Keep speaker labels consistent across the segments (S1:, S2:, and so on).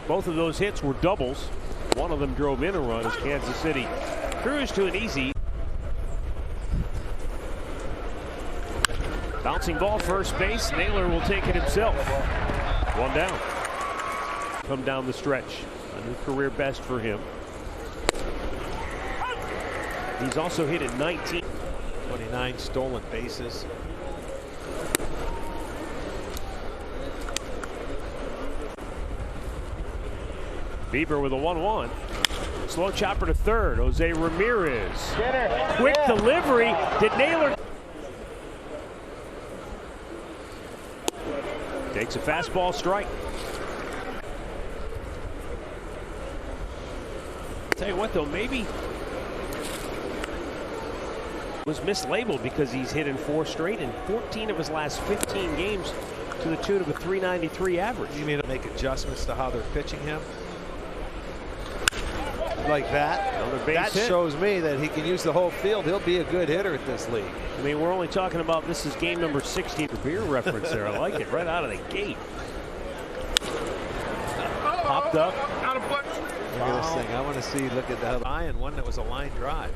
S1: Both of those hits were doubles. One of them drove in a run as Kansas City cruised to an easy. Bouncing ball first base. Naylor will take it himself. One down. Come down the stretch. A new career best for him. He's also hit at 19.
S2: 29 stolen bases.
S1: Bieber with a 1-1. Slow chopper to third. Jose Ramirez. Quick delivery. Did Naylor? Takes a fastball strike. Tell you what though, maybe was mislabeled because he's hit in 4 straight and 14 of his last 15 games to the tune of a .393 average.
S2: You mean to make adjustments to how they're pitching him? Like that? That shows me that he can use the whole field. He'll be a good hitter at this league.
S1: I mean, we're only talking about this is game number 16 for beer reference there. I like it right out of the gate. Popped up.
S2: Look at this thing. I want to see, look at that eye and one that was a line drive.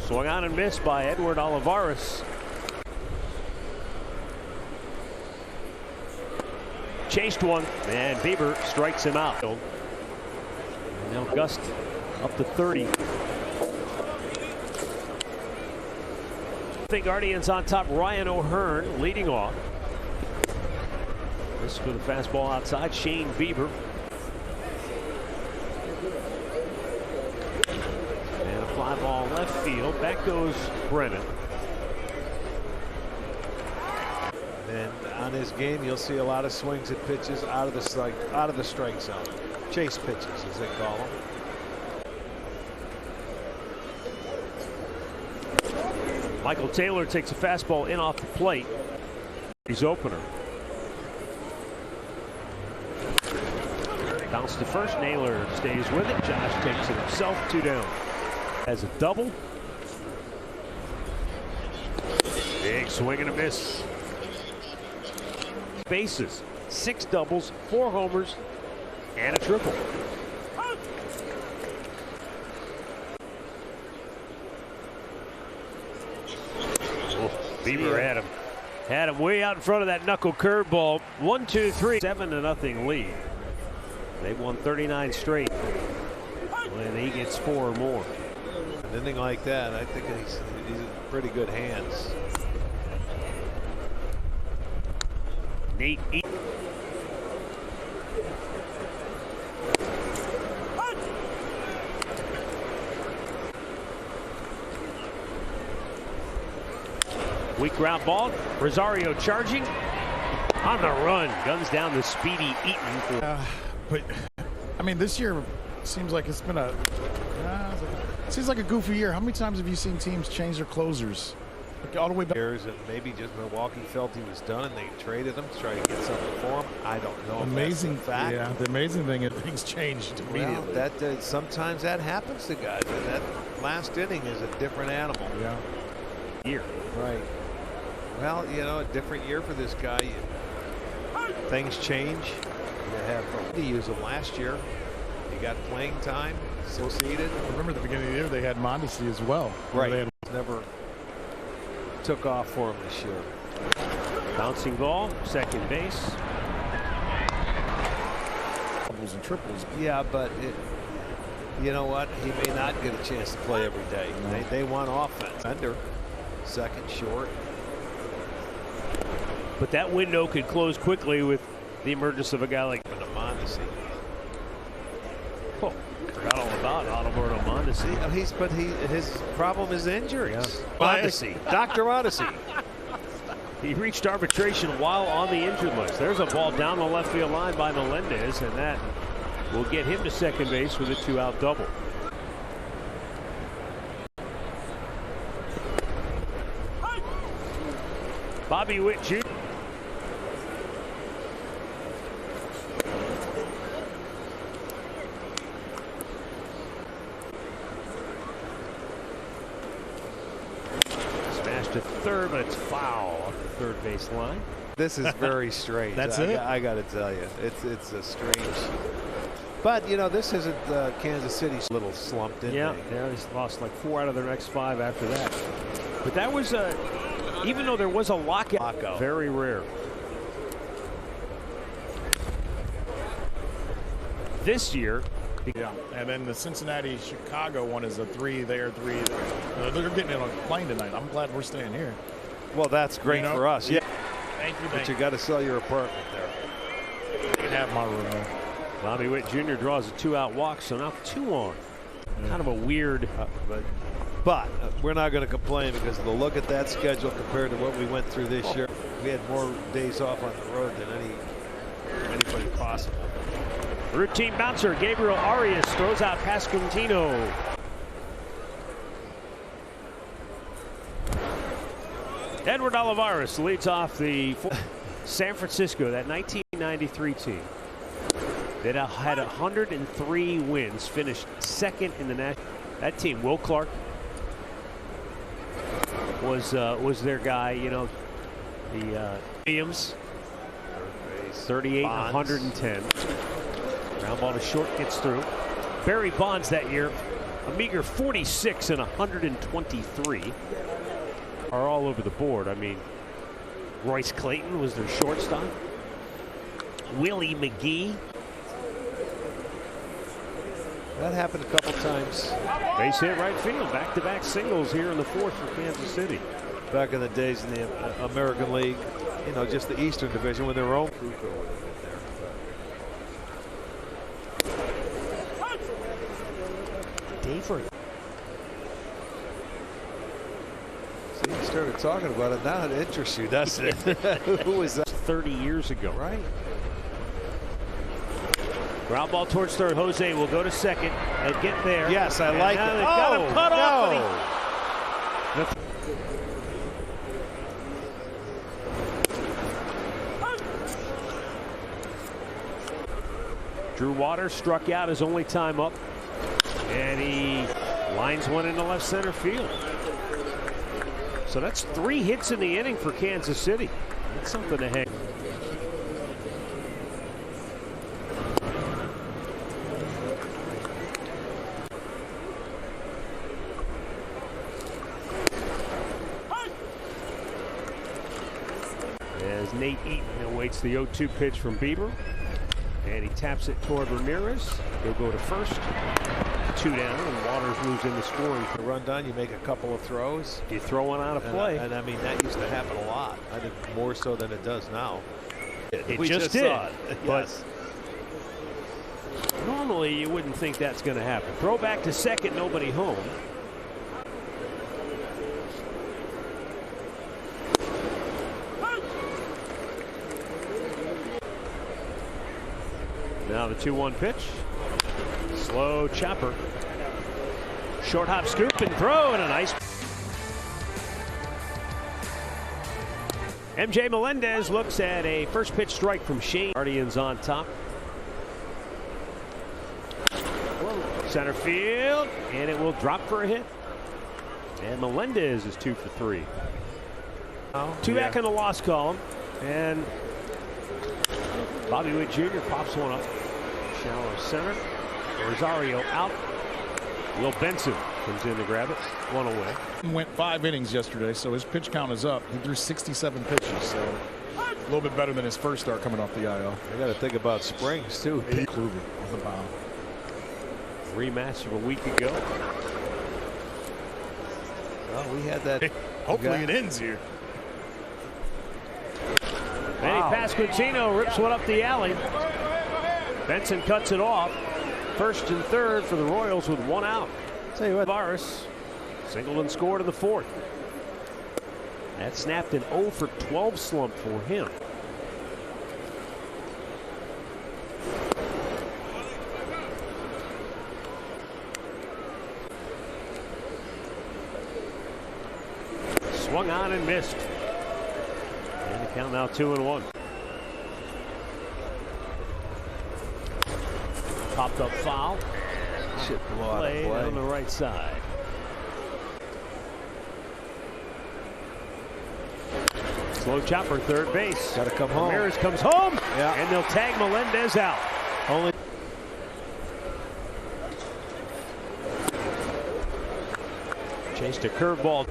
S1: Swung on and missed by Edward Olivares. Chased one, and Bieber strikes him out. Now Gust up to 30. The Guardians on top. Ryan O'Hearn leading off. This with a fastball outside. Shane Bieber. And a fly ball left field. Back goes Brennan.
S2: And on his game, you'll see a lot of swings and pitches out of the strike zone. Chase pitches, as they call them.
S1: Michael Taylor takes a fastball in off the plate. He's opener. Bounce to first. Naylor stays with it. Josh takes it himself. 2 down. Has a double. Big swing and a miss. Bases. 6 doubles, 4 homers, and a triple. Bieber had him way out in front of that knuckle curveball. 1-2-3. 7-0 lead. They've won 39 straight. And he gets 4 or more.
S2: An inning like that, I think he's in pretty good hands.
S1: Nate. Weak ground ball. Rosario charging on the run. Guns down the speedy Eaton.
S3: But I mean, this year seems like it's been seems like a goofy year. How many times have you seen teams change their closers? Like all the way back.
S2: And maybe just Milwaukee felt he was done and they traded him to try to get something for him. I don't know.
S3: Amazing
S2: fact.
S3: Yeah, the amazing thing is things changed immediately.
S2: Well, sometimes that happens to guys. And that last inning is a different animal.
S3: Yeah.
S1: Year.
S2: Right. Well, you know, a different year for this guy. Things change. You have to use him last year. You got playing time. Succeeded.
S3: Remember at the beginning of the year they had Mondesi as well.
S2: Right. They never took off for him this year.
S1: Bouncing ball, second base.
S3: Doubles and triples.
S2: Yeah, but you know what? He may not get a chance to play every day. No. They want offense. Under second short.
S1: But that window could close quickly with the emergence of a guy like
S2: Mondesi.
S1: Oh, forgot all about Alberto Mondesi.
S2: His problem is injuries.
S1: Yeah.
S2: Mondesi, Dr. Mondesi.
S1: He reached arbitration while on the injured list. There's a ball down the left field line by Melendez, and that will get him to second base with a 2-out double. Bobby Witt Jr. smash to third, but it's foul off the third base line.
S2: This is very strange.
S3: That's it?
S2: I got to tell you, it's a strange. But you know, this isn't Kansas City's little slumped in.
S1: Yeah, they lost like 4 out of their next 5 after that. But that was even though there was a lockout, very rare. This year.
S3: Yeah, and then the Cincinnati-Chicago one is a 3 there, 3 there. They're getting on a plane tonight. I'm glad we're staying here.
S2: Well, that's great for us. Yeah.
S3: Thank you.
S2: But you got to sell your apartment there.
S3: You can have my room there.
S1: Bobby Witt Jr. draws a 2-out walk, so now 2 on. Kind of a weird.
S2: But we're not going to complain because of the look at that schedule compared to what we went through this year. We had more days off on the road than anybody possible.
S1: Routine bouncer Gabriel Arias throws out Pasquantino. Edward Olivares leads off the San Francisco, that 1993 team that had 103 wins, finished second in the national. That team, Will Clark was their guy. You know, the Williams, 38, 110. Ground ball to short, gets through. Barry Bonds that year, a meager 46 and 123. Are all over the board. I mean, Royce Clayton was their shortstop. Willie McGee.
S2: That happened a couple times.
S1: Base hit right field. Back-to-back singles here in the 4th for Kansas City.
S2: Back in the days in the American League, you know, just the Eastern Division when they were home.
S1: Dave.
S2: See, you started talking about it. Now it interests you, doesn't it? Who was that?
S1: 30 years ago.
S2: Right.
S1: Ground ball towards third. Jose will go to second and get there.
S2: Yes, I like it.
S1: Got him cut off. Drew Waters struck out his only time up, and he lines one into left center field. So that's 3 hits in the inning for Kansas City. That's something to hang. As Nate Eaton awaits the 0-2 pitch from Bieber. And he taps it toward Ramirez. He'll go to first. 2 down, and Waters moves into scoring.
S2: The run down, you make a couple of throws.
S1: You throw one out of play.
S2: And I mean, that used to happen a lot. I think more so than it does now.
S1: We just did. But normally you wouldn't think that's going to happen. Throw back to second, nobody home. Now the 2-1 pitch. Slow chopper. Short hop scoop and throw, and a nice. MJ Melendez looks at a first pitch strike from Shane. Guardians on top. Center field, and it will drop for a hit. And Melendez is 2 for 3. Two back in the loss column, and Bobby Witt Jr. pops one up. Shallow center. Rosario out. Will Benson comes in to grab it. 1 away.
S3: Went 5 innings yesterday, so his pitch count is up. He threw 67 pitches, so a little bit better than his first start coming off the IL.
S2: I got to think about Springs too.
S3: Pete Kluber on the mound.
S1: Rematch of a week ago.
S2: Well, we had that.
S3: Hopefully it ends here.
S1: Manny Pasquantino rips one up the alley. Benson cuts it off. First and third for the Royals with 1 out.
S2: Tell you what,
S1: Varus singled and scored in the 4th. That snapped an 0 for 12 slump for him. Swung on and missed. And the count now 2-1. Popped up foul.
S2: Should blow out of play
S1: on the right side. Slow chopper, third base.
S2: Got to come home.
S1: Ramirez comes home,
S2: Yeah.
S1: and they'll tag Melendez out.
S2: Only.
S1: Chase to curveball.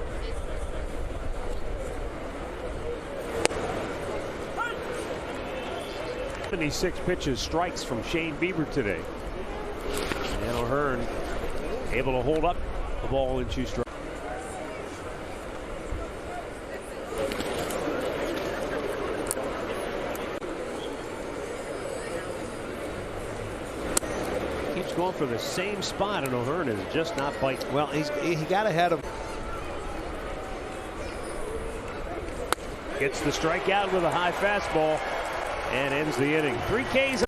S1: 76 pitches, strikes from Shane Bieber today. And O'Hearn able to hold up the ball in 2 strikes. Keeps going for the same spot, and O'Hearn is just not biting.
S2: Well, he got ahead of.
S1: Gets the strikeout with a high fastball and ends the inning. 3 Ks.